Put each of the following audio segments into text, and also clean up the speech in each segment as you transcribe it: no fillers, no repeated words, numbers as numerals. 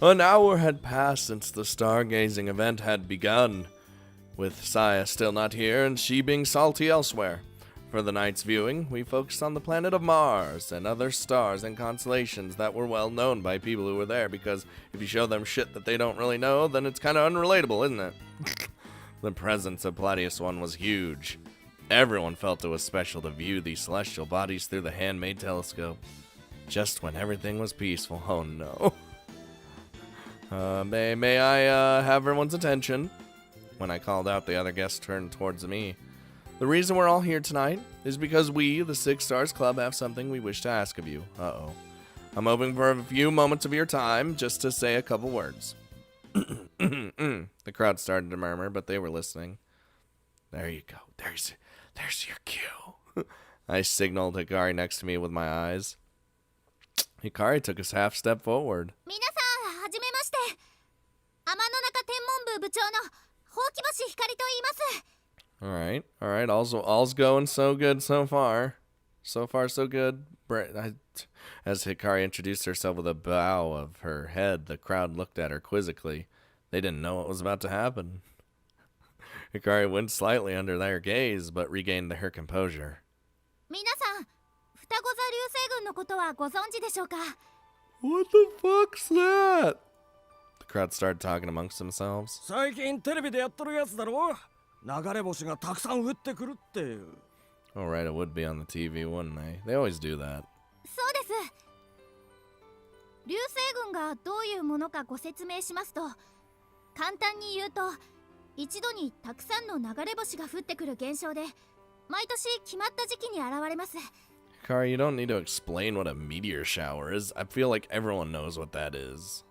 An hour had passed since the stargazing event had begun, with Saya still not here and she being salty elsewhere. For the night's viewing, we focused on the planet of Mars and other stars and constellations that were well known by people who were there, because if you show them shit that they don't really know, then it's kind of unrelatable, isn't it? The presence of Palladius 1 was huge. Everyone felt it was special to view these celestial bodies through the handmade telescope. Just when everything was peaceful. Oh no. May I have everyone's attention? When I called out, the other guests turned towards me. The reason we're all here tonight is because we, the Six Stars Club, have something we wish to ask of you. Uh-oh. I'm hoping for a few moments of your time just to say a couple words. The crowd started to murmur, but they were listening. There you go. There's your cue. I signaled Hikari next to me with my eyes. Hikari took a half step forward. Alright, all's going so good so far. So far, so good. As Hikari introduced herself with a bow of her head, the crowd looked at her quizzically. They didn't know what was about to happen. Hikari winced slightly under their gaze, but regained her composure. What the fuck's that? The crowd started talking amongst themselves. Alright, it would be on the TV, wouldn't they? They always do that. Hikari, you don't need to explain what a meteor shower is. I feel like everyone knows what that is.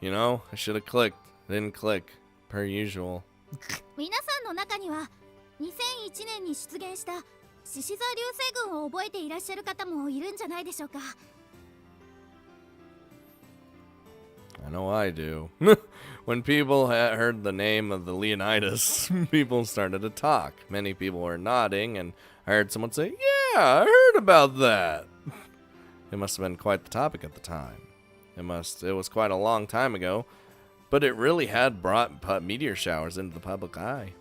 You know, I should have clicked. Didn't click, per usual. I know I do. When people heard the name of the Leonidas, people started to talk. Many people were nodding, and I heard someone say, "Yeah, I heard about that." It must have been quite the topic at the time. It was quite a long time ago, but it really had brought meteor showers into the public eye.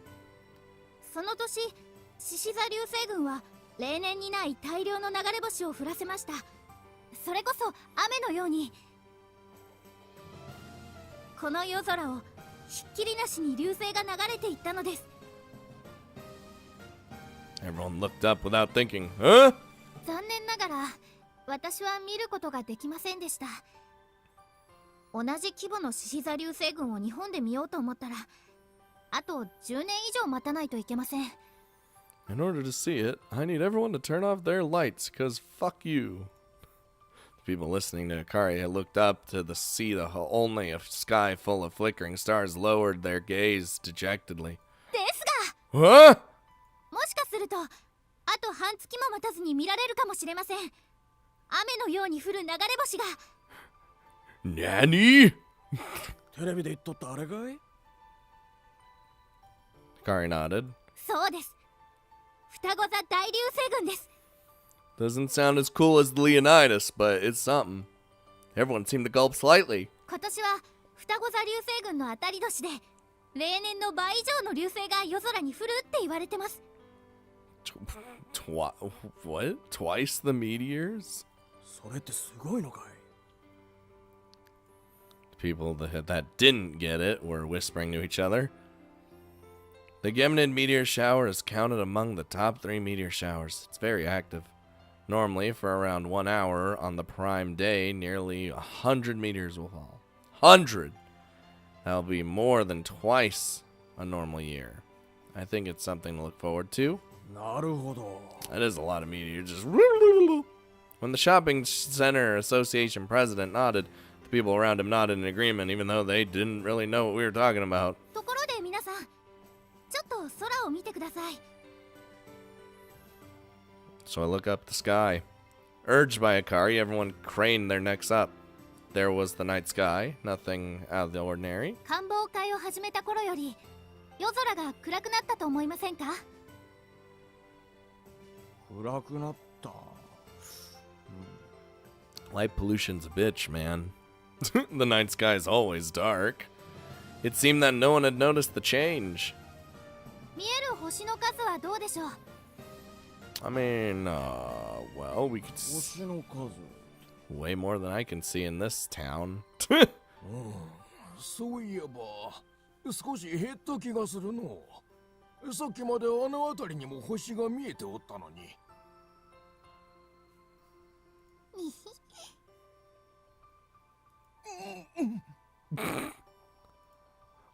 Everyone looked up without thinking. Huh? In order to see it, I need everyone to turn off their lights, cause fuck you. The people listening to Hikari had looked up to see only a sky full of flickering stars, lowered their gaze dejectedly. Huh? Nanny? Hikari nodded. Doesn't sound as cool as the Leonidas, but it's something. Everyone seemed to gulp slightly. What? Twice the meteors? The people that didn't get it were whispering to each other. The Geminid meteor shower is counted among the top 3 meteor showers. It's very active. Normally, for around 1 hour on the prime day, nearly 100 meteors will fall. 100! That'll be more than twice a normal year. I think it's something to look forward to. That is a lot of meteors. Just when the shopping center association president nodded, the people around him nodded in agreement, even though they didn't really know what we were talking about. So I look up the sky. Urged by Hikari, everyone craned their necks up. there was the night sky, nothing out of the ordinary. 観望会を始めた頃より夜空が暗くなったと思いませんか？暗くなった。Light pollution's a bitch, man. The night sky is always dark. It seemed that no one had noticed the change. 見える星の数はどうでしょう？ I mean, well, we could 星の数。way more than I can see in this town. そういえば少し減った気がするの。さっきまであの辺りにも星が見えておったのに。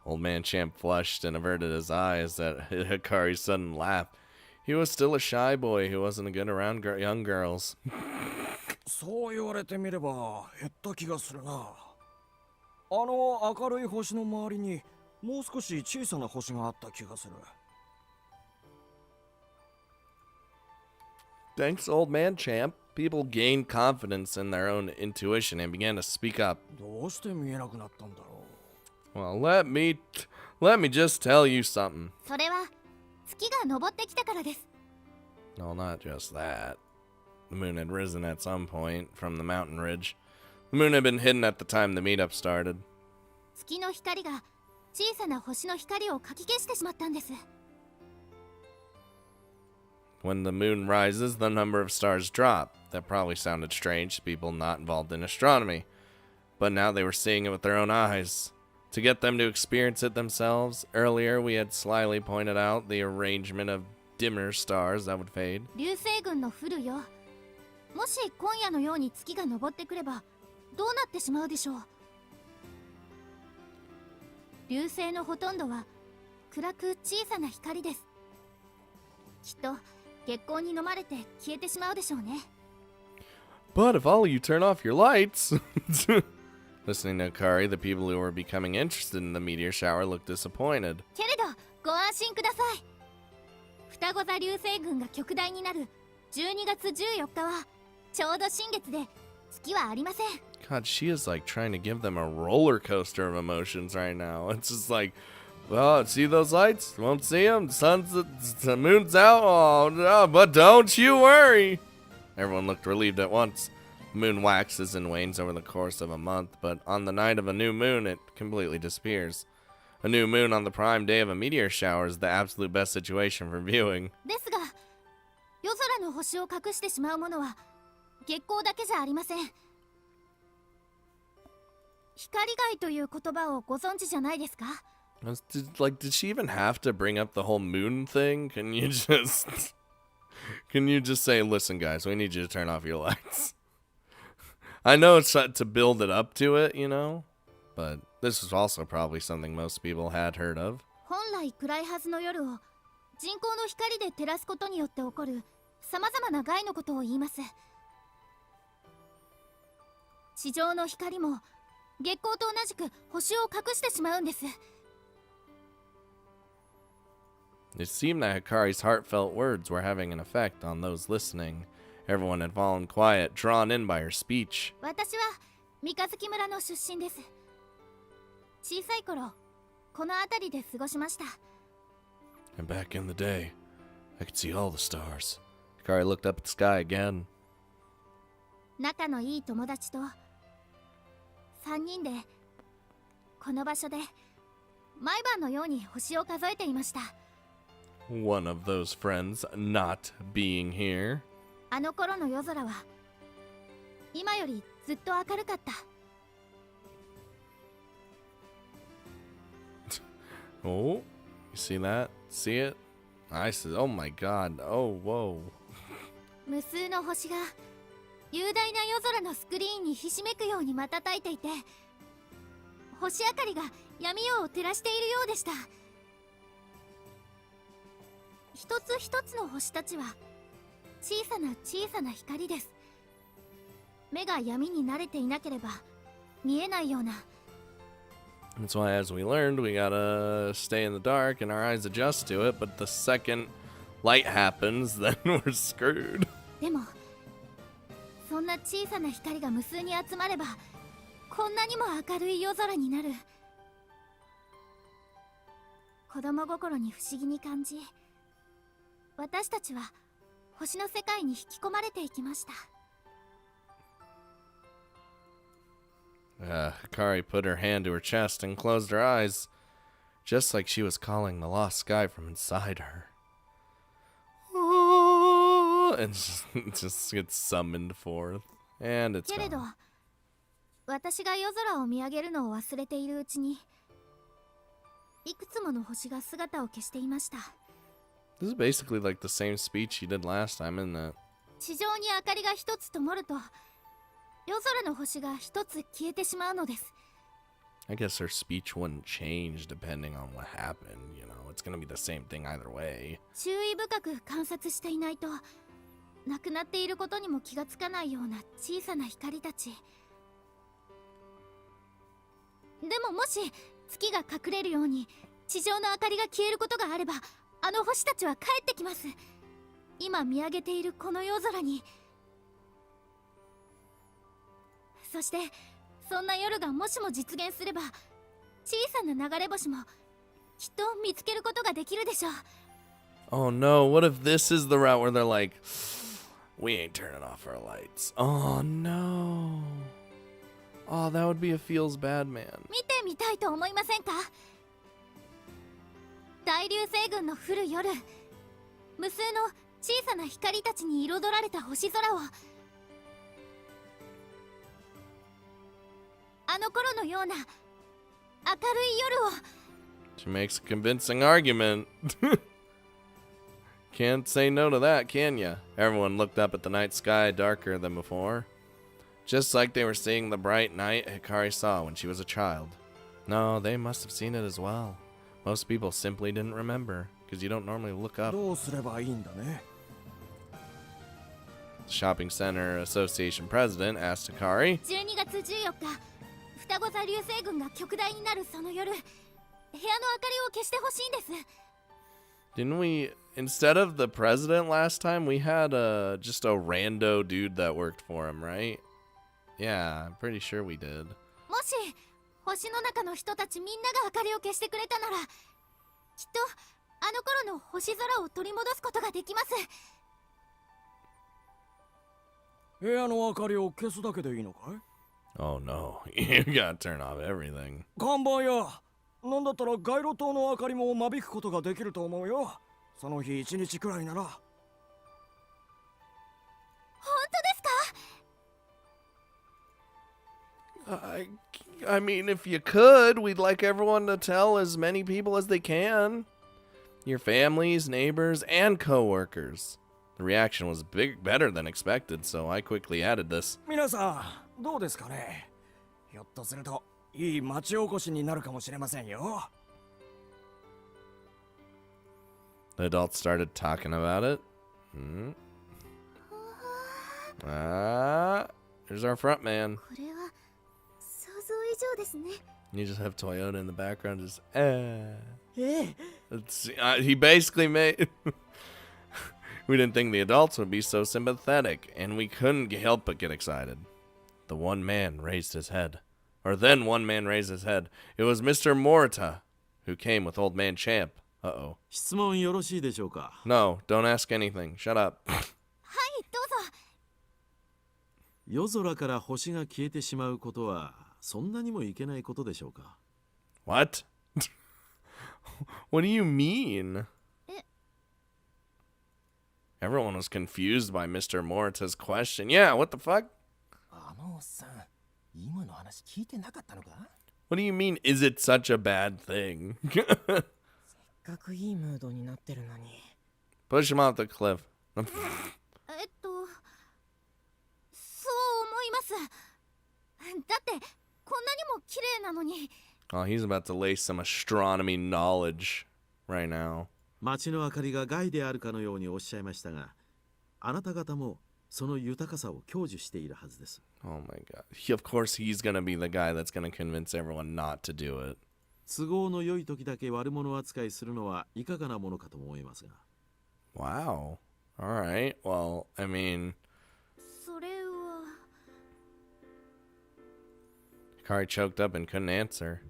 Old man Champ flushed and averted his eyes at Hikari's sudden laugh. He was still a shy boy who wasn't good around young girls. そう言われてみれば減った気がするな。あの明るい星の周りにもう少し小さな星があった気がする。Thanks, old man Champ. People gained confidence in their own intuition and began to speak up. どうして見えなくなったんだろう。Well, let me just tell you something. それは月が昇ってきたからです。 No, not just that. The moon had risen at some point from the mountain ridge. The moon had been hidden at the time the meetup started. 月の光が小さな星の光をかき消してしまったんです。 When the moon rises, the number of stars drop. That probably sounded strange to people not involved in astronomy. But now they were seeing it with their own eyes. To get them to experience it themselves, earlier we had slyly pointed out the arrangement of dimmer stars that would fade. 流星群の降るよ。もし今夜のように月が昇ってくればどうなってしまうでしょう。流星のほとんどは暗く小さな光です。きっと月光に飲まれて消えてしまうでしょうね。 But if all of you turn off your lights... Listening to Hikari, the people who were becoming interested in the meteor shower looked disappointed. けれどご安心ください。双子座流星群が極大になる12月14日はちょうど新月で月はありません。 God, she is like trying to give them a roller coaster of emotions right now. It's just like, well, see those lights? Won't see them. The moon's out. Oh no, but don't you worry. Everyone looked relieved at once. The moon waxes and wanes over the course of a month, but on the night of a new moon, it completely disappears. A new moon on the prime day of a meteor shower is the absolute best situation for viewing. ですが、夜空の星を隠してしまうものは月光だけじゃありません。光害という言葉をご存知じゃないですか？ Did she even have to bring up the whole moon thing? Can you just say, listen, guys, we need you to turn off your lights? I know it's to build it up to it, you know, but this is also probably something most people had heard of. 本来暗いはずの夜を人工の光で照らすことによって起こる様々な害のことを言います。地上の光も月光と同じく星を隠してしまうんです。 It seemed that Hikari's heartfelt words were having an effect on those listening. Everyone had fallen quiet, drawn in by her speech. 私は三日月村の出身です。小さい頃、この辺りで過ごしました。 And back in the day, I could see all the stars. Hikari looked up at the sky again. 仲のいい友達と3人でこの場所で毎晩のように星を数えていました。 One of those friends not being here. あの頃の夜空は今よりずっと明るかった。 Oh, you see that? See it? I said, oh my god. Oh, whoa. 無数の星が雄大な夜空のスクリーンにひしめくように瞬いていて、星明かりが闇夜を照らしているようでした。一つ一つの星たちは小さな小さな光です。目が闇に慣れていなければ見えないような。 That's why, as we learned, we gotta stay in the dark and our eyes adjust to it, but the second light happens, then we're screwed. でもそんな小さな光が無数に集まればこんなにも明るい夜空になる。子供心に不思議に感じ、私たちは星の世界に引き込まれていきました。Hikari put her hand to her chest and closed her eyes, just like she was calling the lost sky from inside her. And just gets summoned forth, and it's けれど、 gone. 私が夜空を見上げるのを忘れているうちに、いくつもの星が姿を消していました。 This is basically like the same speech she did last time, isn't it? 地上に明かりが一つ灯ると、夜空の星が一つ消えてしまうのです。 I guess her speech wouldn't change depending on what happened, you know. It's gonna be the same thing either way. 注意深く観察していないと、亡くなっていることにも気がつかないような小さな光たち。でももし月が隠れるように地上の明かりが消えることがあれば、あの星たちは帰ってきます。今見上げているこの夜空に。そしてそんな夜がもしも実現すれば、小さな流れ星もきっと見つけることができるでしょう。 Oh no, what if this is the route where they're like, we ain't turning off our lights. Oh no. Oh, that would be a feels bad man. 見てみたいと思いませんか？大流星群の降る夜、無数の小さな光たちに彩られた星空を、あの頃のような明るい夜を。 She makes a convincing argument. Can't say no to that, can ya? Everyone looked up at the night sky darker than before, just like they were seeing the bright night Hikari saw when she was a child. No, they must have seen it as well. Most people simply didn't remember, because you don't normally look up. どうすればいいんだね。 The Shopping Center Association president asked Hikari, 12月14日、双子座流星群が極大になるその夜、部屋の明かりを消してほしいんです。 didn't we, instead of the president last time, we had just a rando dude that worked for him, right? Yeah, I'm pretty sure we did. もし星の中の人たちみんなが明かりを消してくれたなら、きっとあの頃の星空を取り戻すことができます。 部屋の明かりを消すだけでいいのかい？ Oh no, you gotta turn off everything. 看板や、なんだったら街路灯の明かりも間引くことができると思うよ。その日一日くらいなら。本当ですか？ I mean, if you could, we'd like everyone to tell as many people as they can. Your families, neighbors, and co-workers. The reaction was better than expected, so I quickly added this. 皆さん、どうですかね？ひょっとすると、いい町おこしになるかもしれませんよ。 The adults started talking about it. There's our front man. これは想像以上ですね。 You just have Toyota in the background, just It's, he basically made. We didn't think the adults would be so sympathetic, and we couldn't help but get excited. The one man raised his head. Or then one man raised his head. It was Mr. Morita, who came with Old Man Champ. Uh-oh. 質問よろしいでしょうか。 No, don't ask anything. Shut up. はい、どうぞ。夜空から星が消えてしまうことはそんなにもいけないことでしょうか。 What? What do you mean? Everyone was confused by Mr. Morita's question. Yeah, what the fuck? あのおっさん、今の話聞いてなかったのか？ What do you mean, is it such a bad thing? せっかくいいムードになってるのに。 Push him off the cliff. そう思います。だってこんなにも綺麗なのに。 Oh, he's about to lay some astronomy knowledge right now. 街の明かりが害であるかのようにおっしゃいましたが、あなた方もその豊かさを享受しているはずです。 Oh my god. Of course he's gonna be the guy that's gonna convince everyone not to do it. 都合の良い時だけ悪者扱いするのはいかがなものかと思いますが。 Wow. Alright. Well, I mean... それは。Hikari choked up and couldn't answer.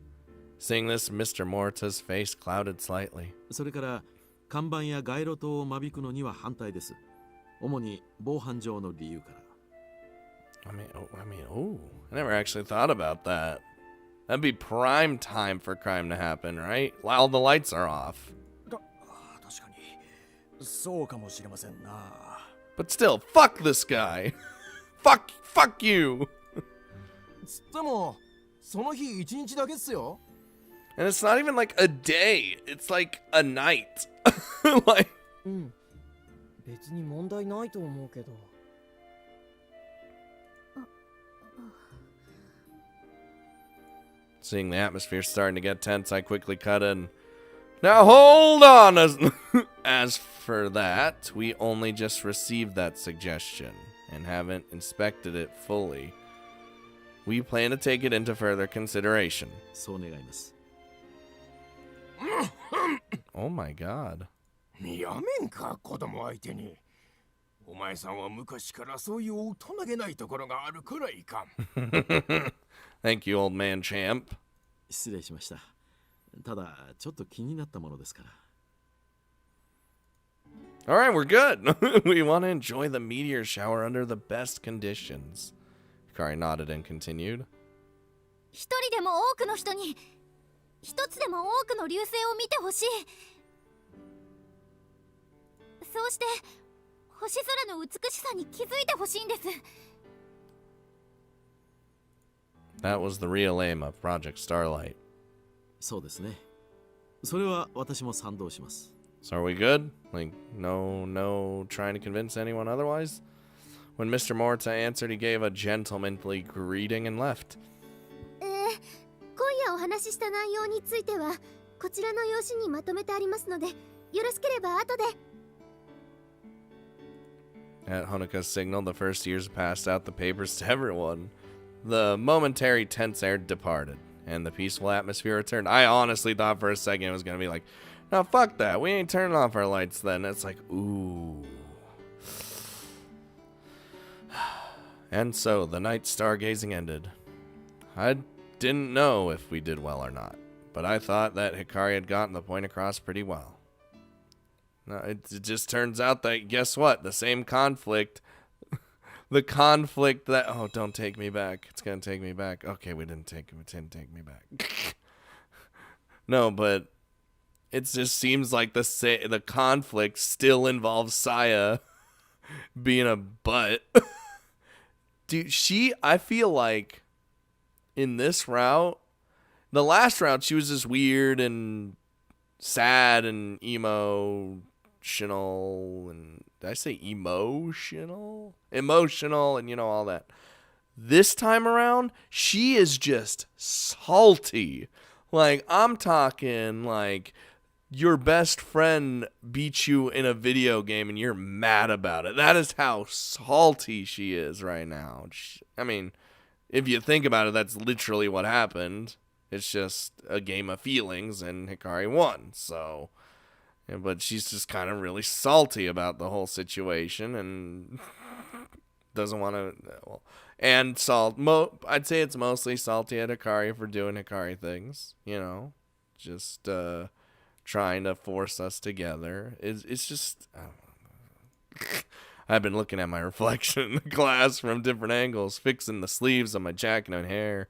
Seeing this, Mr. Morita's face clouded slightly. それから看板や街路灯を間引くのには反対です。主に防犯上の理由から。I never actually thought about that. That'd be prime time for crime to happen, right? While the lights are off. 確かにそうかもしれませんな。 But still, fuck this guy. fuck you. つってもその日一日だけっすよ。 And it's not even like a day. It's like a night. Like, うん。別に問題ないと思うけど。seeing the atmosphere starting to get tense, I quickly cut in. Now hold on! As for that, we only just received that suggestion and haven't inspected it fully. We plan to take it into further consideration. そう願います。 Oh my god. やめんか、子供相手に。お前さんは昔からそういう大人げないところがあるくらいかん。Thank you, old man champ. 失礼しました。ただ、ちょっと気になったものですから。 Alright, we're good. We want to enjoy the meteor shower under the best conditions. Hikari nodded and continued. 一人でも多くの人に一つでも多くの流星を見てほしい。そうして星空の美しさに気づいてほしいんです。 That was the real aim of Project Starlight. そうですね。それは私も賛同します。 So are we good? Like, no trying to convince anyone otherwise? When Mr. Morita answered, he gave a gentlemanly greeting and left. 今夜お話しした内容についてはこちらの用紙にまとめてありますので、よろしければ後で。 At Honoka's signal, the first years passed out the papers to everyone. The momentary tense air departed, and the peaceful atmosphere returned. I honestly thought for a second it was going to be like, no, fuck that. We ain't turning off our lights then. It's like, ooh. And so the night stargazing ended. I didn't know if we did well or not, but I thought that Hikari had gotten the point across pretty well. No, it just turns out that, guess what? The same conflict, the conflict that, oh, don't take me back. It's going to take me back. Okay, it didn't take me back. No, but it just seems like the conflict still involves Saya being a butt. Dude, I feel like in this route, the last route, she was just weird and sad and emotional, and did I say emotional? Emotional and, you know, all that. This time around, she is just salty. Like, I'm talking like your best friend beat you in a video game and you're mad about it. That is how salty she is right now. I mean, if you think about it, that's literally what happened. It's just a game of feelings, and Hikari won. So, but she's just kind of really salty about the whole situation and doesn't want to. Well, and I'd say it's mostly salty at Hikari for doing Hikari things. You know, just trying to force us together. It's just. I don't know. I've been looking at my reflection in the glass from different angles, fixing the sleeves on my jacket and hair.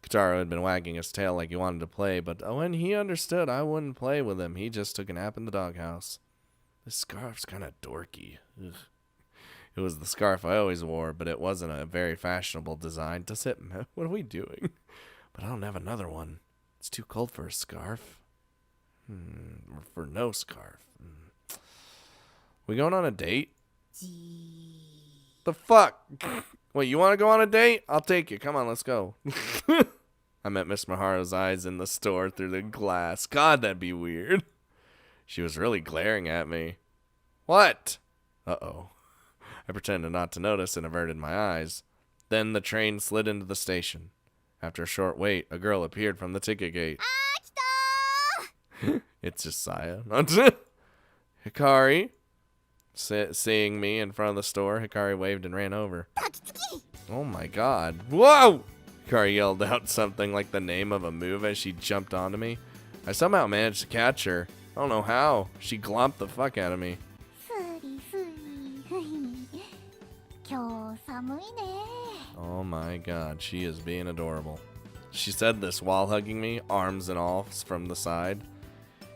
Kotaro had been wagging his tail like he wanted to play, but when he understood I wouldn't play with him, he just took a nap in the doghouse. This scarf's kind of dorky. Ugh. It was the scarf I always wore, but it wasn't a very fashionable design. Does it? What are we doing? But I don't have another one. It's too cold for a scarf. Or for no scarf. We going on a date? The fuck? Wait, you want to go on a date? I'll take you. Come on, let's go. I met Miss Maharu's eyes in the store through the glass. God, that'd be weird. She was really glaring at me. What? Uh-oh. I pretended not to notice and averted my eyes. Then the train slid into the station. After a short wait, a girl appeared from the ticket gate. It's just Saya. Hikari. Seeing me in front of the store, Hikari waved and ran over. Oh my god. Whoa! Hikari yelled out something like the name of a move as she jumped onto me. I somehow managed to catch her. I don't know how. She glomped the fuck out of me. スリスリふい今日寒いね Oh my god, she is being adorable. She said this while hugging me, arms and all from the side.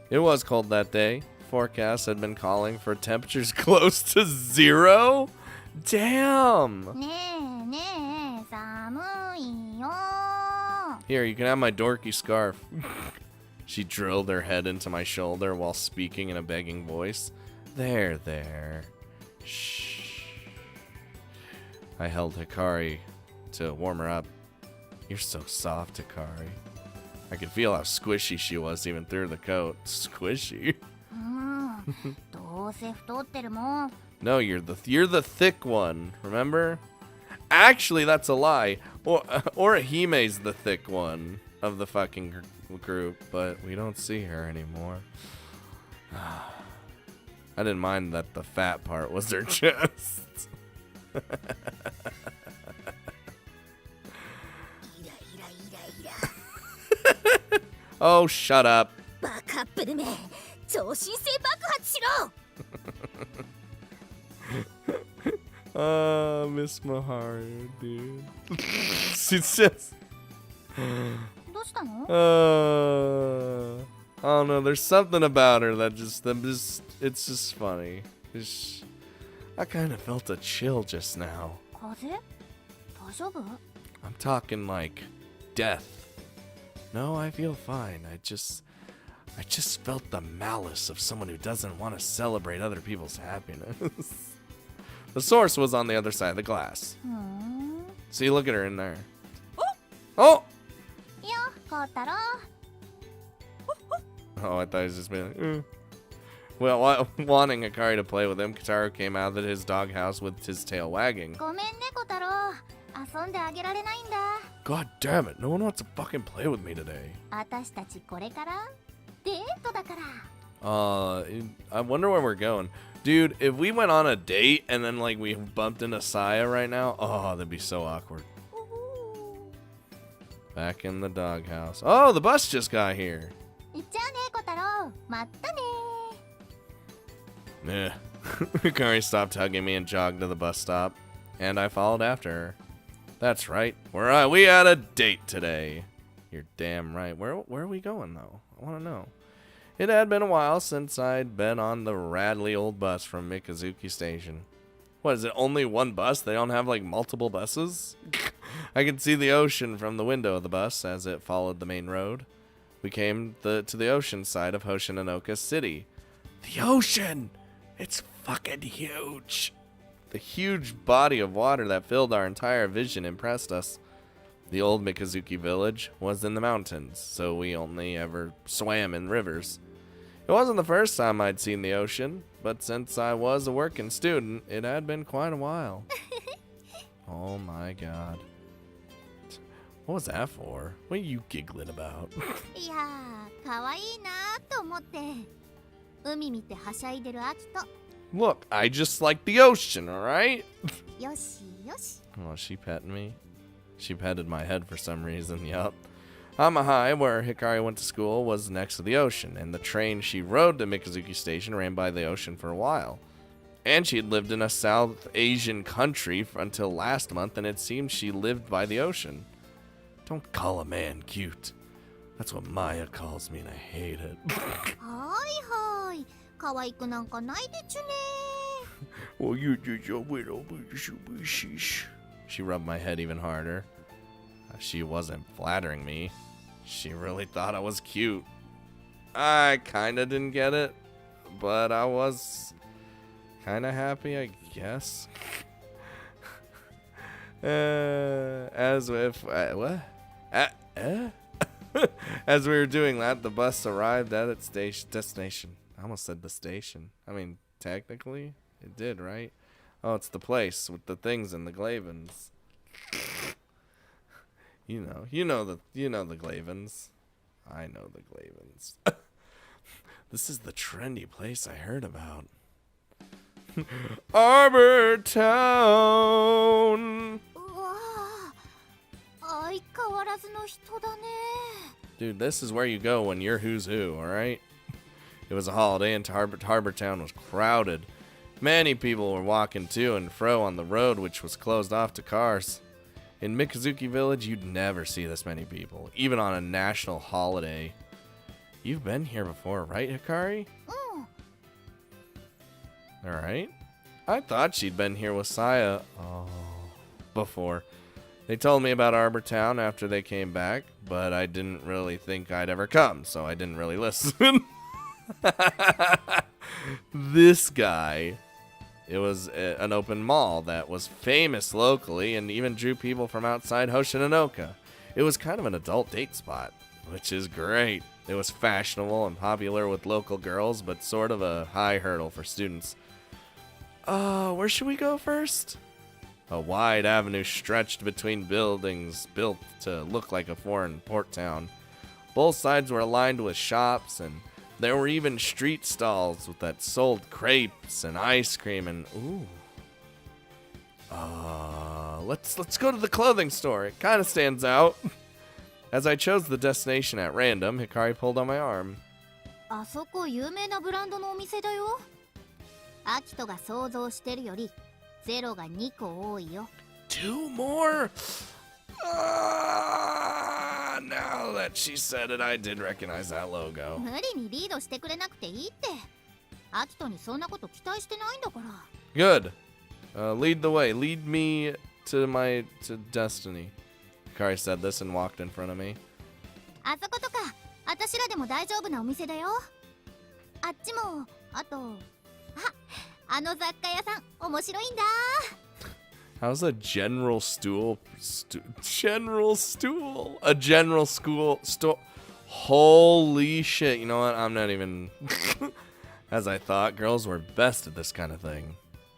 It was cold that day. Forecasts had been calling for temperatures close to 0. Damn! ねえねえ寒いよ Here, you can have my dorky scarf. She drilled her head into my shoulder while speaking in a begging voice. There, there. Shh. I held Hikari to warm her up. You're so soft, Hikari. I could feel how squishy she was even through the coat. Squishy? うんどうせ太ってるもん No, you're the thick one, remember? Actually, that's a lie. Or Hime's the thick one of the fucking group, but we don't see her anymore. I didn't mind that the fat part was her chest. Oh, shut up. バカップルめ超新星爆発しろ Miss Maharu, dude. She's just. どうしたの I don't know. There's something about her that it's just funny. I kind of felt a chill just now. 風大丈夫 I'm talking like death. No, I feel fine. I just felt the malice of someone who doesn't want to celebrate other people's happiness. The source was on the other side of the glass. ふん See, look at her in there. Oh! いやコウタロ Oh, I thought he was just being like, Well, wanting Hikari to play with him, Kotaro came out of his doghouse with his tail wagging. ごめんねコウタロ遊んであげられないんだ God damn it, no one wants to fucking play with me today. 私たちこれからデートだから I wonder where we're going. Dude, if we went on a date and then, like, we bumped into Saya right now, oh, that'd be so awkward. Back in the doghouse. Oh, the bus just got here. じゃあねコウタロまったね Hikari stopped hugging me and jogged to the bus stop, and I followed after her. That's right. We had a date today. You're damn right. Where are we going, though? I want to know. It had been a while since I'd been on the radly old bus from Mikazuki Station. What, is it only one bus? They don't have, like, multiple buses? I could see the ocean from the window of the bus as it followed the main road. We came to the ocean side of Hoshinanoka City. The ocean! It's fucking huge! The huge body of water that filled our entire vision impressed us. The old Mikazuki village was in the mountains, so we only ever swam in rivers. It wasn't the first time I'd seen the ocean, but since I was a working student, it had been quite a while. Oh my god. What was that for? What are you giggling about? いやーかわいいなーと思って海見てはしゃいでる秋と Look, I just like the ocean, alright? よしよし Oh, is she petting me? She petted my head for some reason, yup. Amahai, where Hikari went to school, was next to the ocean, and the train she rode to Mikazuki Station ran by the ocean for a while. And she had lived in a South Asian country until last month, and it seemed she lived by the ocean. Don't call a man cute. That's what Maya calls me, and I hate it. はいはい可愛くなんかないでちゅね Well, you're just a widow, She rubbed my head even harder. She wasn't flattering me. She really thought I was cute. I kinda didn't get it, but I was kinda happy, I guess. As if what? As we were doing that, the bus arrived at its destination. I almost said the station. I mean, technically, it did, right? Oh, it's the place with the things and the Glavins. You know the Glavins. I know the Glavins. This is the trendy place I heard about. Arbor Town. うわーアイ相変わらずの人だね。 Dude, this is where you go when you're who's who, alright? It was a holiday and Harbor Town was crowded. Many people were walking to and fro on the road, which was closed off to cars. In Mikazuki Village, you'd never see this many people, even on a national holiday. You've been here before, right, Hikari? うん。 Alright. I thought she'd been here with Saya before. They told me about Arbor Town after they came back, but I didn't really think I'd ever come, so I didn't really listen. This guy, it was an open mall that was famous locally and even drew people from outside Hoshinonoka. It was kind of an adult date spot, which is great. It was fashionable and popular with local girls, but sort of a high hurdle for students. Where should we go first? A wide avenue stretched between buildings built to look like a foreign port town. Both sides were lined with shops, and there were even street stalls that sold crepes and ice cream and let's go to the clothing store. It kind of stands out. As I chose the destination at random, Hikari pulled on my arm. あそこ有名なブランドのお店だよ。アキトが想像してるよりゼロが2個多いよ。 Two more? Now that she said it, I did recognize that logo. 無理にリードしてくれなくていいって。アキトにそんなこと期待してないんだから。 Good. Lead the way. Lead me to destiny. Hikari said this and walked in front of me. あそことか、私らでも大丈夫なお店だよ。あっちも、あと、あの雑貨屋さん、面白いんだ。 How's a general stool? General stool? A general school store? Holy shit. You know what? I'm not even... As I thought, girls were best at this kind of thing.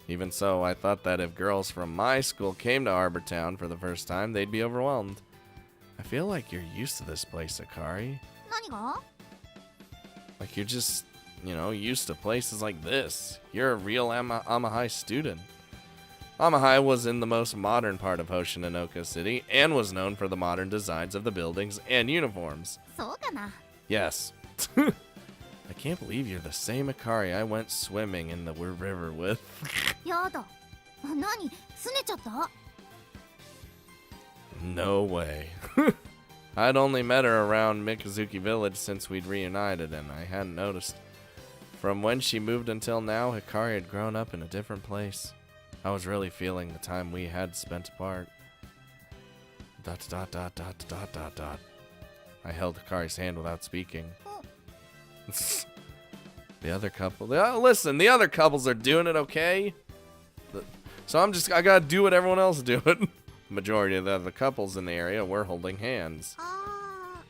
Even so, I thought that if girls from my school came to Arbor Town for the first time, they'd be overwhelmed. I feel like you're used to this place, Hikari. 何が？ Like you're just, used to places like this. You're a real Amahai student. Amahai was in the most modern part of Hoshinonoka City and was known for the modern designs of the buildings and uniforms. そうかな。 Yes. I can't believe you're the same Hikari I went swimming in the river with. やだ。何？すねちゃった？ No way. I'd only met her around Mikazuki Village since we'd reunited, and I hadn't noticed. From when she moved until now, Hikari had grown up in a different place. I was really feeling the time we had spent apart. ... I held Hikari's hand without speaking. The other couple... listen, the other couples are doing it, okay? So I gotta do what everyone else is doing. The majority of the other couples in the area were holding hands. あ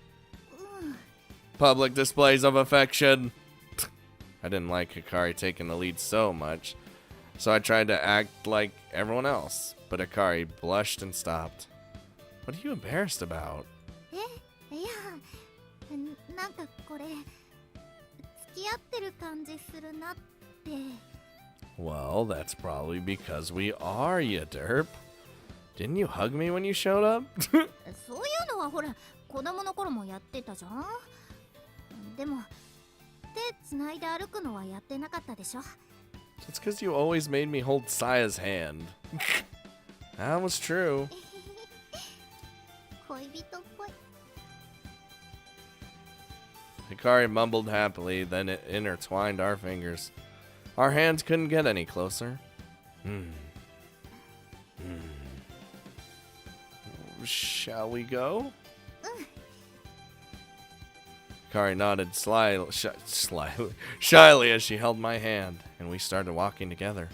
ー、Public displays of affection. I didn't like Hikari taking the lead so much, so I tried to act like everyone else, but Hikari blushed and stopped. What are you embarrassed about? いや、なんかこれ付き合ってる感じするなって。 Well, that's probably because we are, you derp. Didn't you hug me when you showed up? そういうのはほら子供の頃もやってたじゃん。でも手つないで歩くのはやってなかったでしょ。 It's because you always made me hold Saya's hand. That was true. 恋人っぽい。 Hikari mumbled happily, then it intertwined our fingers. Our hands couldn't get any closer. Shall we go? Hikari nodded shyly as she held my hand, and we started walking together.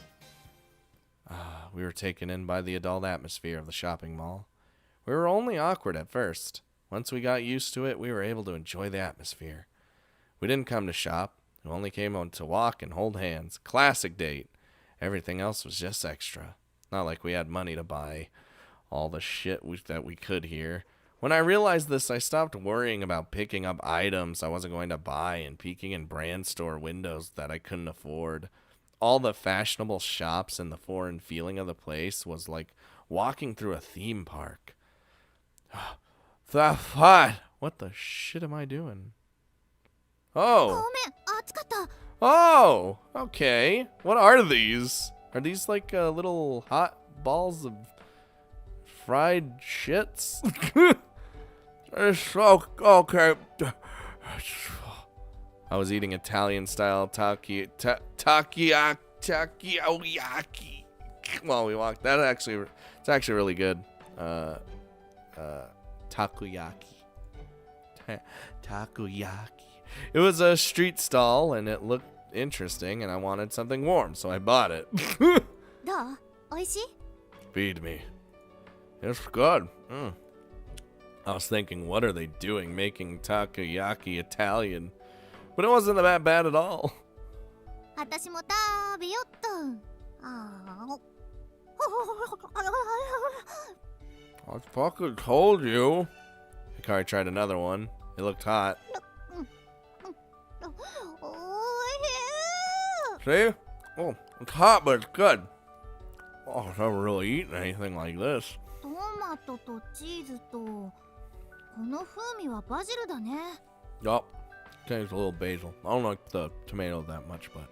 We were taken in by the adult atmosphere of the shopping mall. We were only awkward at first. Once we got used to it, we were able to enjoy the atmosphere. We didn't come to shop. We only came on to walk and hold hands. Classic date. Everything else was just extra. Not like we had money to buy all the shit that we could here. When I realized this, I stopped worrying about picking up items I wasn't going to buy and peeking in brand store windows that I couldn't afford. All the fashionable shops and the foreign feeling of the place was like walking through a theme park. What? What the shit am I doing? ご Oh. めん、熱かった。 Oh. Okay. What are these? Are these like little hot balls of fried shits? It's okay. I was eating Italian style takoyaki while we walked. It's actually really good. Takoyaki. Takoyaki. It was a street stall and it looked interesting and I wanted something warm, so I bought it. どう？おいしい？ Feed me. It's good. I was thinking, what are they doing making takoyaki Italian? But it wasn't that bad at all. 私も食べよっと。あー。 I fucking told you. Hikari tried another one. It looked hot. おいしい。 See? Oh, it's hot, but it's good. Oh, I've never really eaten anything like this. トマトとチーズとこの風味はバジルだね。 Oh, tastes a little basil. I don't like the tomato that much, but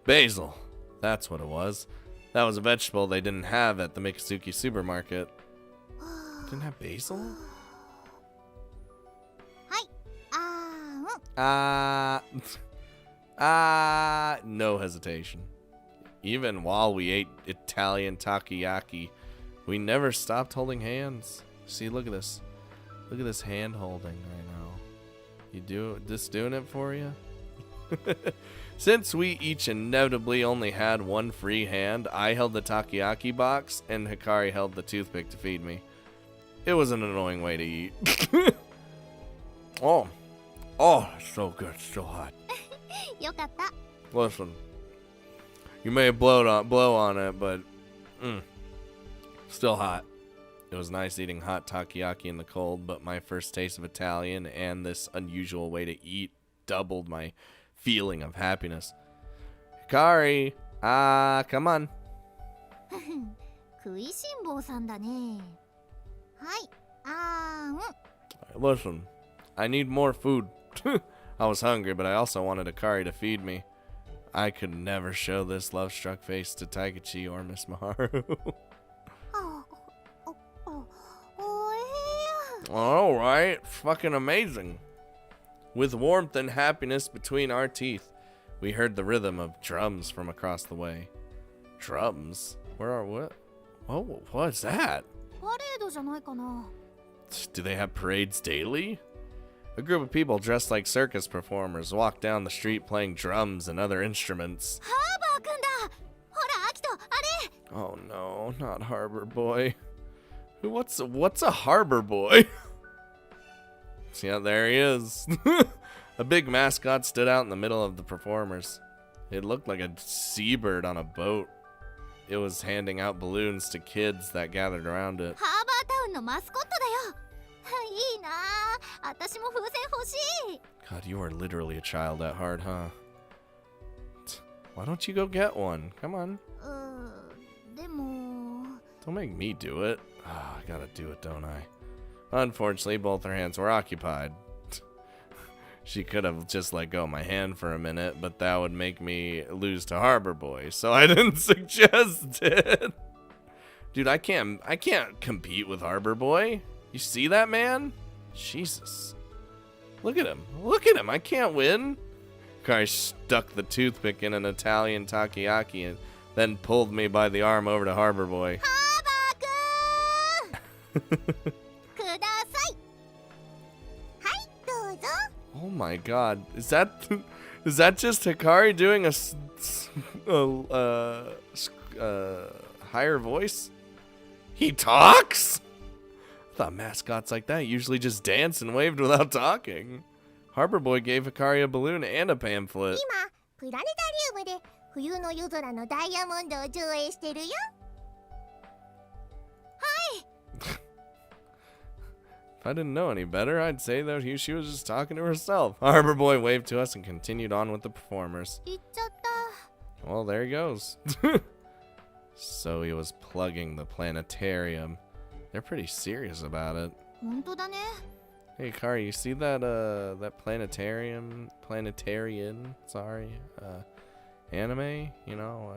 basil. That's what it was. That was a vegetable they didn't have at the Mikazuki supermarket. Didn't have basil? はい。No hesitation. Even while we ate Italian takoyaki, we never stopped holding hands. See, look at this. Look at this hand holding right now. You do this doing it for you? Since we each inevitably only had one free hand, I held the takoyaki box and Hikari held the toothpick to feed me. It was an annoying way to eat. Oh, it's so good, so hot. よかった。 Listen, you may blow on it, but still hot. It was nice eating hot takoyaki in the cold, but my first taste of Italian and this unusual way to eat doubled my feeling of happiness. Hikari, come on. 食いしん坊さんだね。はい。Listen, I need more food. I was hungry, but I also wanted Hikari to feed me. I could never show this love-struck face to Taikachi or Miss Maharu. おいしい。 All right, fucking amazing. With warmth and happiness between our teeth, we heard the rhythm of drums from across the way. Drums? What? Oh, what's that? パレードじゃないかな。 Do they have parades daily? A group of people dressed like circus performers walked down the street playing drums and other instruments. ハーバーくんだ。ほら、アキト、あれ。 Oh no, not Harbor Boy. What's a Harbor Boy? Yeah, there he is. A big mascot stood out in the middle of the performers. It looked like a seabird on a boat. It was handing out balloons to kids that gathered around it. ハーバータウンのマスコットだよ。いいなあ。私も風船欲しい。 God, you are literally a child at heart, huh? Why don't you go get one? Come on. でも。 Don't make me do it. I gotta do it, don't I? Unfortunately, both her hands were occupied. She could have just let go of my hand for a minute, but that would make me lose to Harbor Boy, so I didn't suggest it. Dude, I can't compete with Harbor Boy. You see that man? Jesus. Look at him. Look at him. I can't win. Hikari stuck the toothpick in an Italian takoyaki and then pulled me by the arm over to Harbor Boy. ハーバーくん。ください。はい、どうぞ。 Oh my god. Is that just Hikari doing a higher voice? He talks? I thought mascots like that usually just dance and waved without talking. Harbor Boy gave Hikari a balloon and a pamphlet. 今、プラネタリウムで冬の夜空のダイヤモンドを上映してるよ。 If I didn't know any better, I'd say that she was just talking to herself. Harbor Boy waved to us and continued on with the performers. 行っちゃった。 Well, there he goes. So he was plugging the planetarium. They're pretty serious about it. 本当だね。 Hey, Hikari, you see that that planetarian, sorry, anime? You know,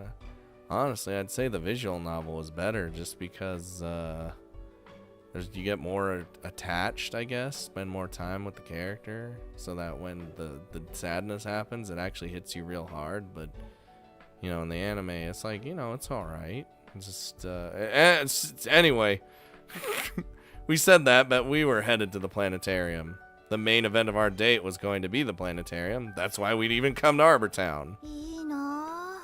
honestly, I'd say the visual novel is better just because you get more attached, I guess, spend more time with the character, so that when the sadness happens, it actually hits you real hard. But you know, in the anime, it's like, you know, it's all right. It's just anyway. We said that, but we were headed to the planetarium. The main event of our date was going to be the planetarium. That's why we'd even come to Arbor Town. いいな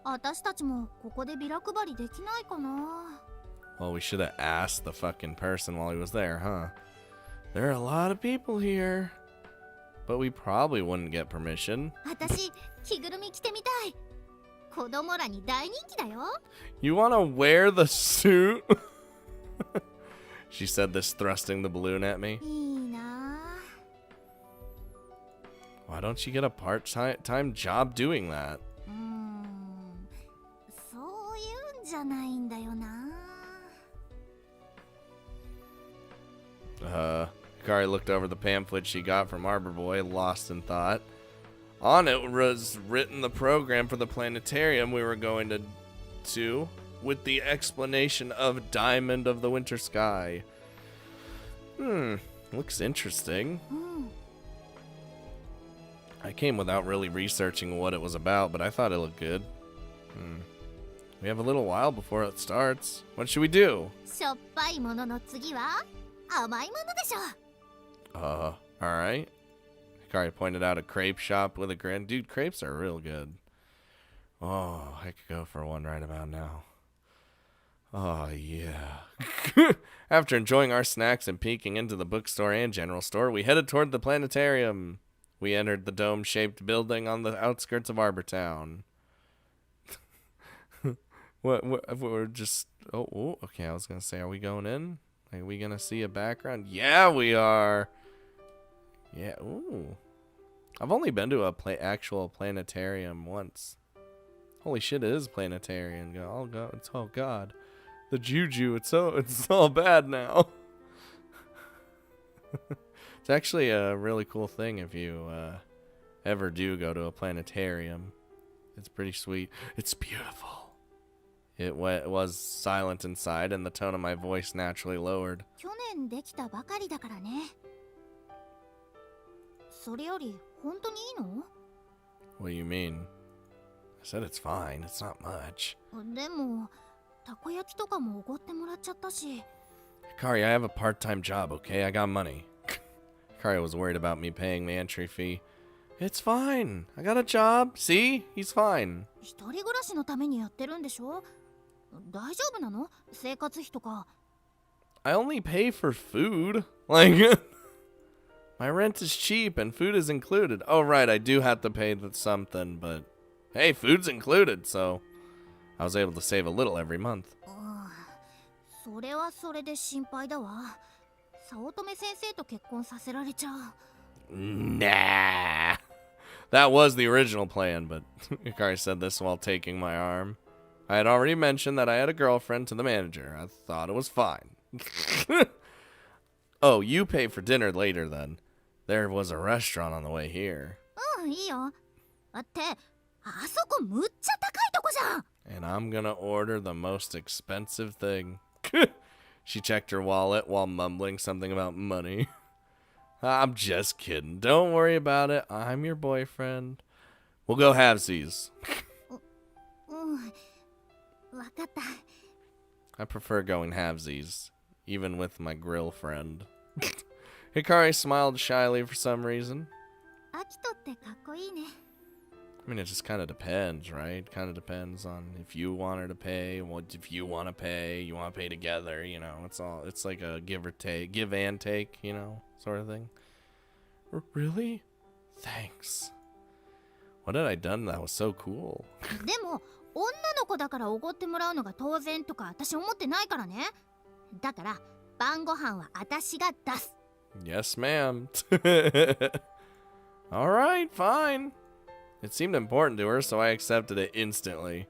あ。私たちもここでビラ配りできないかな。 Well, we should have asked the fucking person while he was there, huh? There are a lot of people here. But we probably wouldn't get permission. 私、着ぐるみ着てみたい。子供らに大人気だよ。 You wanna wear the suit? She said this, thrusting the balloon at me. いいなあ。 Why don't you get a part-time job doing that? そういうんじゃないんだよな。 Hikari looked over the pamphlet she got from Arbor Boy, lost in thought. On it was written the program for the planetarium we were going to with the explanation of Diamond of the Winter Sky. Looks interesting. うん。 I came without really researching what it was about, but I thought it looked good. We have a little while before it starts. What should we do? しょっぱいものの次は甘いものでしょ。 Alright. Hikari pointed out a crepe shop with a grin. Dude, crepes are real good. Oh, I could go for one right about now. Oh, yeah. After enjoying our snacks and peeking into the bookstore and general store, we headed toward the planetarium. We entered the dome-shaped building on the outskirts of Arbor Town. We're just... Oh, okay, I was going to say, are we going in? Are we going to see a background? Yeah, we are. Yeah, ooh. I've only been to a actual planetarium once. Holy shit, it is planetarium. Oh god, oh god. The juju, it's all bad now. It's actually a really cool thing if you ever do go to a planetarium. It's pretty sweet. It's beautiful. It was silent inside, and the tone of my voice naturally lowered. 去年できたばかりだからね。それより本当にいいの？ What do you mean? I said it's fine. It's not much. でもたこ焼きとかもおごってもらっちゃったし。 Hikari, I have a part-time job, okay? I got money. Hikari was worried about me paying the entry fee. It's fine. I got a job. See? He's fine. 一人暮らしのためにやってるんでしょ？大丈夫なの？生活費とか。 I only pay for food. Like, my rent is cheap and food is included. Oh, right, I do have to pay something, but hey, food's included, so I was able to save a little every month. それはそれで心配だわ。早乙女先生と結婚させられちゃう。 Nah. That was the original plan, but Hikari said this while taking my arm. I had already mentioned that I had a girlfriend to the manager. I thought it was fine. Oh, you pay for dinner later then. There was a restaurant on the way here. いいよ。だってあそこむっちゃ高いとこじゃん。 And I'm gonna order the most expensive thing. She checked her wallet while mumbling something about money. I'm just kidding. Don't worry about it. I'm your boyfriend. We'll go halvesies. わかった。 I prefer going halvesies, even with my grill friend. Hikari smiled shyly for some reason. アキトってかっこいいね。 I mean, it just kind of depends, right? Kind of depends on if you want her to pay, what if you want to pay, you want to pay together, you know. It's like a give and take, you know, sort of thing. Really? Thanks. What had I done that was so cool? でも女の子だからおごってもらうのが当然とか私思ってないからね。だから晩ご飯は私が出す。 Yes, ma'am. All right, fine. It seemed important to her, so I accepted it instantly.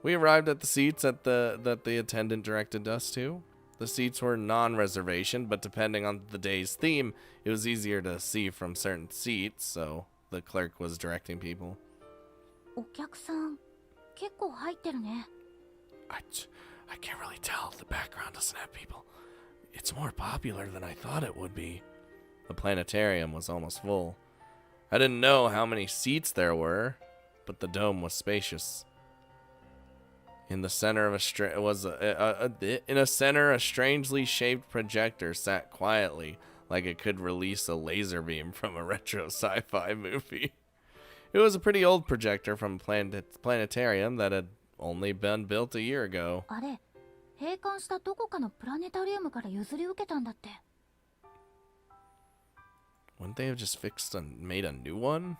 We arrived at the seats that the attendant directed us to. The seats were non-reservation, but depending on the day's theme, it was easier to see from certain seats, so the clerk was directing people. お客さん結構入ってるね。 I can't really tell. The background doesn't have people. It's more popular than I thought it would be. The planetarium was almost full. I didn't know how many seats there were, but the dome was spacious. In the center of a strangely shaped projector sat quietly, like it could release a laser beam from a retro sci-fi movie. It was a pretty old projector from a planetarium that had only been built a year ago. あれ、閉館したどこかのプラネタリウムから譲り受けたんだって。 Wouldn't they have just made a new one?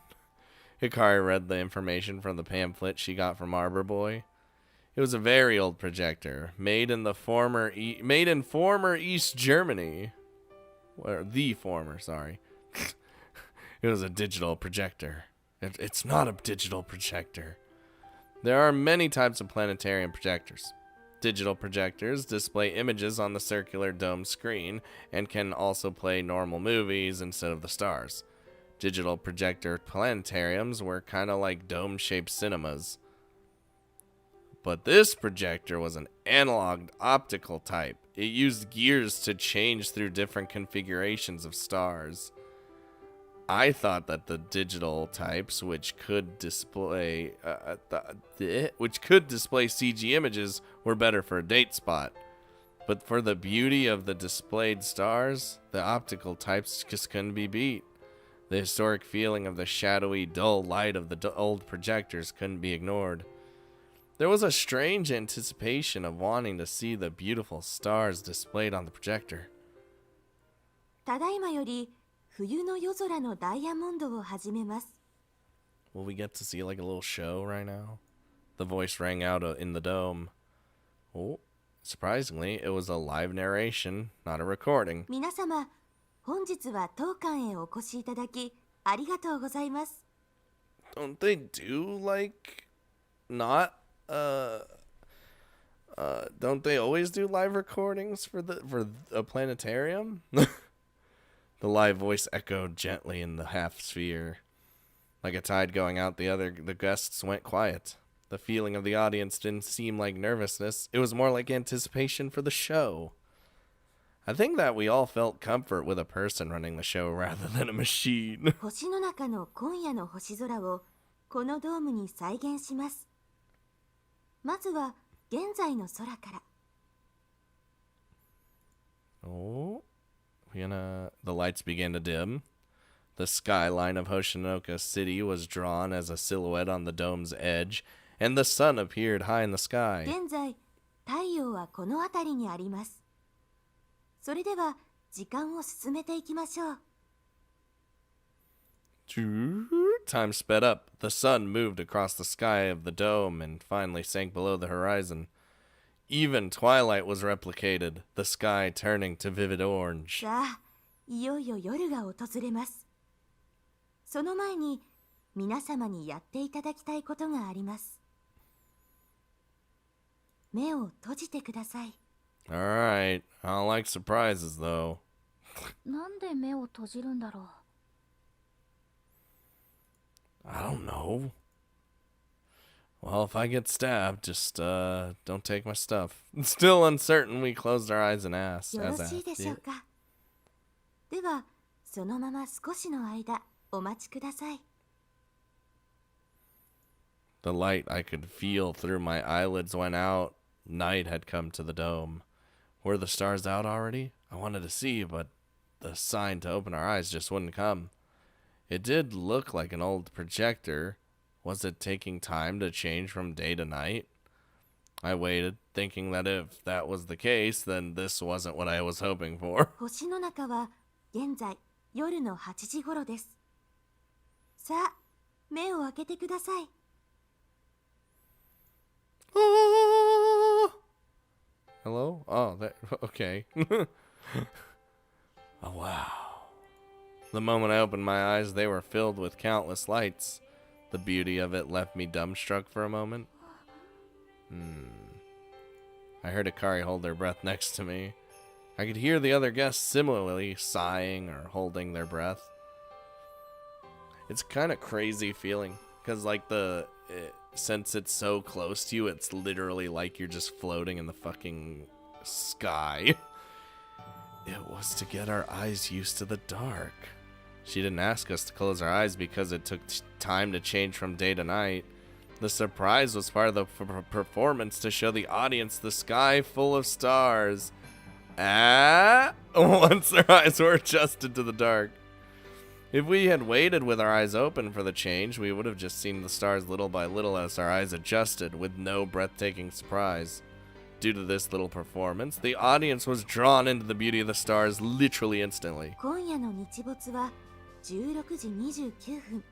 Hikari read the information from the pamphlet she got from Arbor Boy. It was a very old projector, made in former East Germany. Or the former, sorry. It was a digital projector. It's not a digital projector. There are many types of planetarium projectors. Digital projectors display images on the circular dome screen and can also play normal movies instead of the stars. Digital projector planetariums were kind of like dome-shaped cinemas. But this projector was an analog optical type. It used gears to change through different configurations of stars. I thought that the digital types, which could display CG images, were better for a date spot. But for the beauty of the displayed stars, the optical types just couldn't be beat. The historic feeling of the shadowy, dull light of the old projectors couldn't be ignored. There was a strange anticipation of wanting to see the beautiful stars displayed on the projector. ただいまより冬の夜空のダイヤモンドを始めます。 Will we get to see like a little show right now? The voice rang out in the dome. Oh, surprisingly, it was a live narration, not a recording. 皆様、本日は当館へお越しいただきありがとうございます。 Don't they do like don't they always do live recordings for a planetarium? The live voice echoed gently in the half sphere. Like a tide going out, the guests went quiet. The feeling of the audience didn't seem like nervousness. It was more like anticipation for the show. I think that we all felt comfort with a person running the show rather than a machine. 星の中の今夜の星空をこのドームに再現します。まずは現在の空から。 Oh, the lights began to dim. The skyline of Hoshinoka City was drawn as a silhouette on the dome's edge, and the sun appeared high in the sky. 現在、太陽はこの辺りにあります。それでは時間を進めていきましょう。 Time sped up. The sun moved across the sky of the dome and finally sank below the horizon. Even twilight was replicated, the sky turning to vivid orange. さあ、いよいよ夜が訪れます。その前に皆様にやっていただきたいことがあります。目を閉じてください。 Alright, I don't like surprises though. なんで目を閉じるんだろう。 I don't know. Well, if I get stabbed, just don't take my stuff. Still uncertain, we closed our eyes and asked. よろしいでしょうか。では、そのまま少しの間お待ちください。 The light I could feel through my eyelids went out. Night had come to the dome. Were the stars out already? I wanted to see, but the sign to open our eyes just wouldn't come. It did look like an old projector. Was it taking time to change from day to night? I waited, thinking that if that was the case, then this wasn't what I was hoping for. 星の中は現在夜の8時頃です。さあ、目を開けてください。 Hello? Oh, okay. Oh, wow. The moment I opened my eyes, they were filled with countless lights. The beauty of it left me dumbstruck for a moment. I heard Hikari hold her breath next to me. I could hear the other guests similarly sighing or holding their breath. It's kind of crazy feeling, because like since it's so close to you, it's literally like you're just floating in the fucking sky. It was to get our eyes used to the dark. She didn't ask us to close our eyes because it took time to change from day to night. The surprise was part of the performance to show the audience the sky full of stars. Once their eyes were adjusted to the dark. If we had waited with our eyes open for the change, we would have just seen the stars little by little as our eyes adjusted, with no breathtaking surprise. Due to this little performance, the audience was drawn into the beauty of the stars literally instantly. 今夜の日没は16時29分。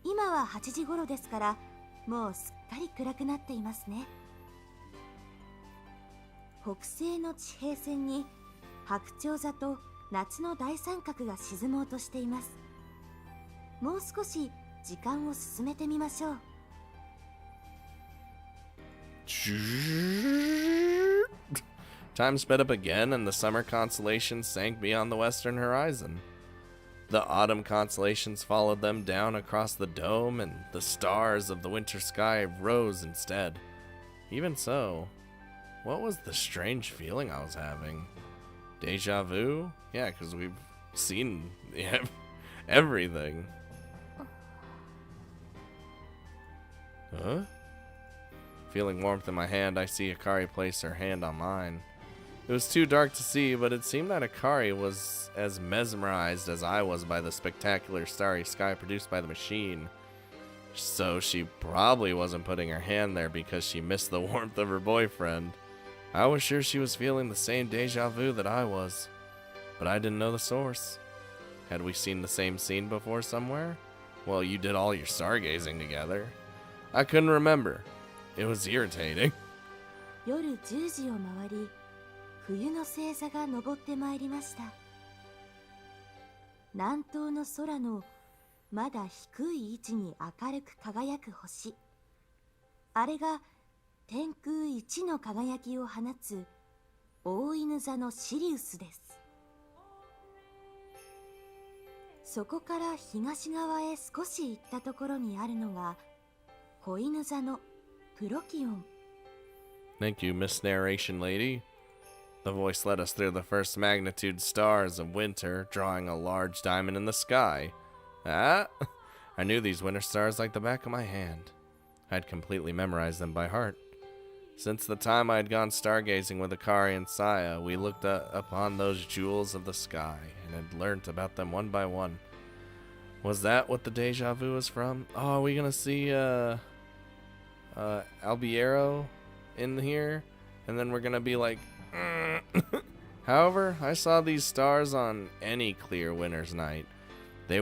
今は8時頃ですから、もうすっかり暗くなっていますね。北西の地平線に白鳥座と夏の大三角が沈もうとしています。もう少し時間を進めてみましょう。Time sped up again, and the summer constellations sank beyond the western horizon. The autumn constellations followed them down across the dome, and the stars of the winter sky rose instead. Even so, what was the strange feeling I was having? Deja vu? Yeah, because we've seen everything. Huh? Feeling warmth in my hand, I see Hikari place her hand on mine. It was too dark to see, but it seemed that Hikari was as mesmerized as I was by the spectacular starry sky produced by the machine. So she probably wasn't putting her hand there because she missed the warmth of her boyfriend. I was sure she was feeling the same deja vu that I was, but I didn't know the source. Had we seen the same scene before somewhere? Well, you did all your stargazing together. I couldn't remember. It was irritating. 夜10時を回り、冬の星座が昇ってまいりました。南東の空のまだ低い位置に明るく輝く星。あれが天空一の輝きを放つ大犬座のシリウスです。そこから東側へ少し行ったところにあるのが子犬座のプロキオン。Thank you, Miss Narration Lady. The voice led us through the first magnitude stars of winter, drawing a large diamond in the sky. I knew these winter stars like the back of my hand. I'd completely memorized them by heart. Since the time I had gone stargazing with Hikari and Saya, we looked upon those jewels of the sky and had learnt about them one by one. Was that what the deja vu was from? Oh, are we gonna see Albiero in here? And then we're gonna be like, However, I saw these stars on any clear winter's night. They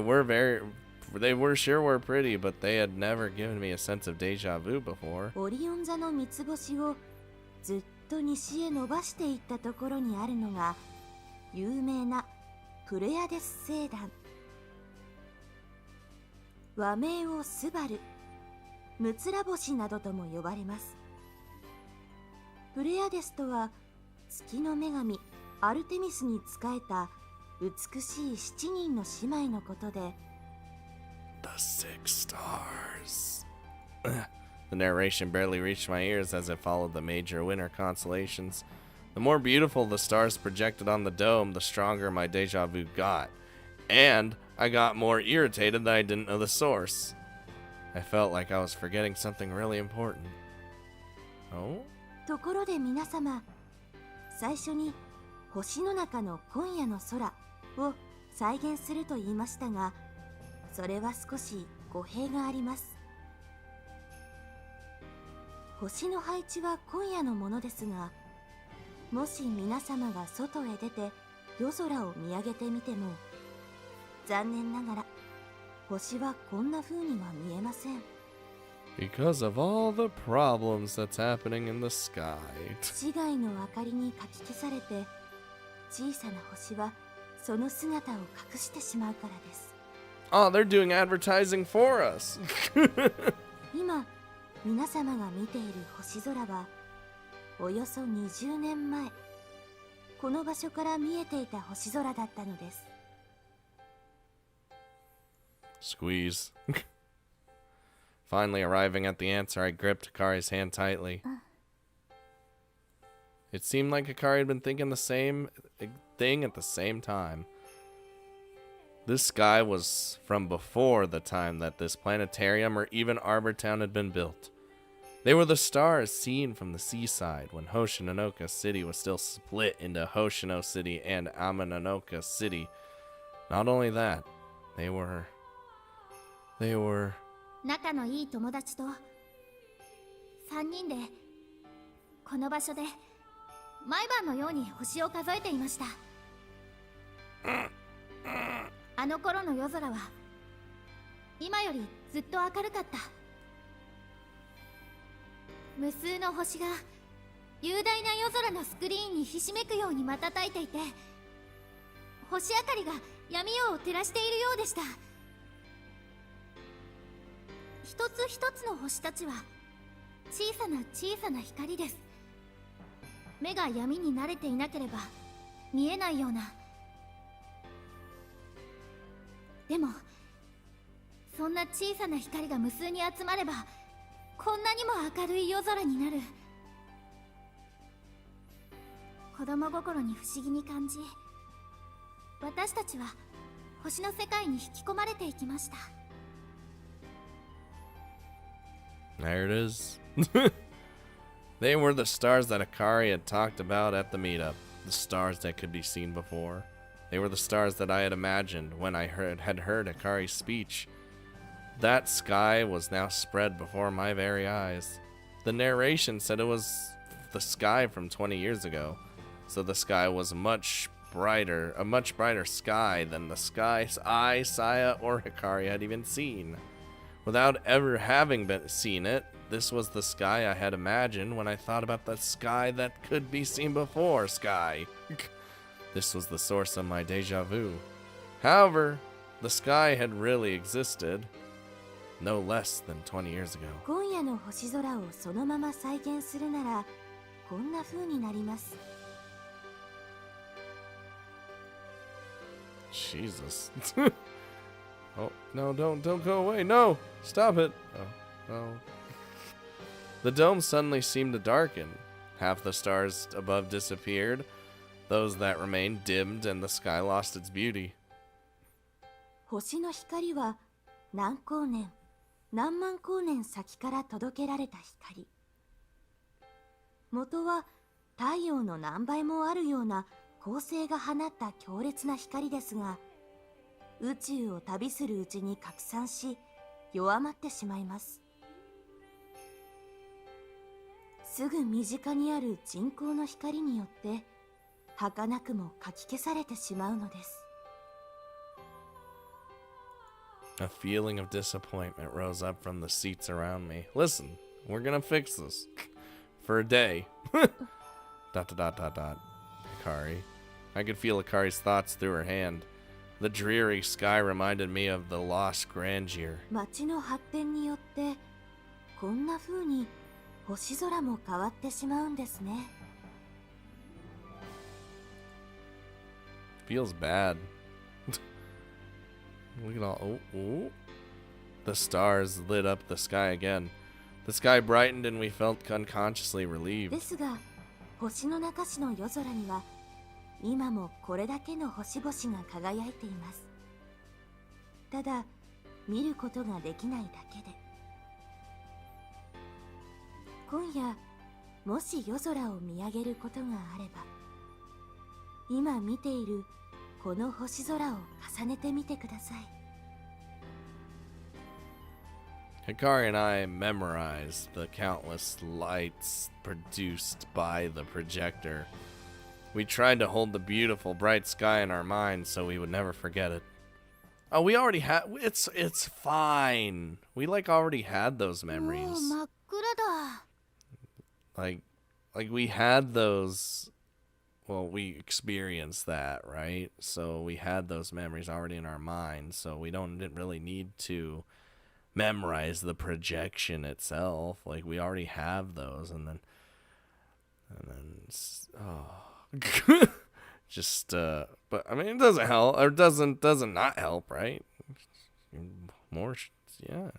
sure were pretty, but they had never given me a sense of deja vu before. オリオン座の三つ星をずっと西へ伸ばしていったところにあるのが有名なプレアデス星団。和名をスバル、ムツラ星などとも呼ばれます。プレアデスとは月の女神アルテミスに仕えた美しい7人の姉妹のことで、 The 6 stars. The narration barely reached my ears as it followed the major winter constellations. The more beautiful the stars projected on the dome, the stronger my deja vu got. And I got more irritated that I didn't know the source. I felt like I was forgetting something really important. Oh? ところで皆様、最初に星の中の今夜の空を再現すると言いましたが、それは少し語弊があります。星の配置は今夜のものですが、もし皆様が外へ出て夜空を見上げてみても、残念ながら星はこんな風には見えません。Because of all the problems that's happening in the sky. 市街の明かりにかき消されて、小さな星はその姿を隠してしまうからです。Oh, they're doing advertising for us. 今、皆様が見ている星空は、およそ20年前、この場所から見えていた星空だったのです。 Squeeze. Finally arriving at the answer, I gripped Hikari's hand tightly. It seemed like Hikari had been thinking the same thing at the same time. This sky was from before the time that this planetarium or even Arbor Town had been built. They were the stars seen from the seaside when Hoshinonoka City was still split into Hoshino City and Amananoka City. Not only that, they were... 仲のいい友達と3人でこの場所で毎晩のように星を数えていました。あの頃の夜空は今よりずっと明るかった。無数の星が雄大な夜空のスクリーンにひしめくように瞬いていて、星明かりが闇夜を照らしているようでした。一つ一つの星たちは小さな小さな光です。目が闇に慣れていなければ見えないような。でもそんな小さな光が無数に集まればこんなにも明るい夜空になる。子供心に不思議に感じ、私たちは星の世界に引き込まれていきました。 There it is. They were the stars that Hikari had talked about at the meetup. The stars that could be seen before. They were the stars that I had imagined when I had heard Hikari's speech. That sky was now spread before my very eyes. The narration said it was the sky from 20 years ago. So the sky was a much brighter sky than the skies I, Saya, or Hikari had even seen. Without ever having seen it, this was the sky I had imagined when I thought about the sky that could be seen before sky. This was the source of my deja vu. However, the sky had really existed no less than 20 years ago. 今夜の星空をそのまま再現するならこんな風になります。 Jesus. Oh, no, don't go away. No, stop it. Oh, no. The dome suddenly seemed to darken. Half the stars above disappeared. Those that remained dimmed and the sky lost its beauty. 星の光は何光年、何万光年先から届けられた光。元は太陽の何倍もあるような恒星が放った強烈な光ですが、宇宙を旅するうちに拡散し弱まってしまいます。すぐ身近にある人工の光によって儚くもかき消されてしまうのです。 A feeling of disappointment rose up from the seats around me. Listen, we're gonna fix this. For a day. ... Hikari. I could feel Hikari's thoughts through her hand. The dreary sky reminded me of the lost grandeur. 街の発展によってこんな風に星空も変わってしまうんですね。 Feels bad. Look at all. Oh. The stars lit up the sky again. The sky brightened and we felt unconsciously で relieved. すが星の中市の夜空には今もこれだけの星々が輝いています。ただ見ることができないだけで、今夜もし夜空を見上げることがあれば、今見ているこの星空を重ねてみてください。 Hikari and I memorized the countless lights produced by the projector. We tried to hold the beautiful bright sky in our minds so we would never forget it. Oh, we already had it's fine. We already had those もう memories. 真っ暗だ。 Like we had those. Well, we experienced that, right? So we had those memories already in our minds, so we didn't really need to memorize the projection itself. Like we already have those, and then oh. Just, but I mean, it doesn't help, or doesn't not help, right? More, yeah.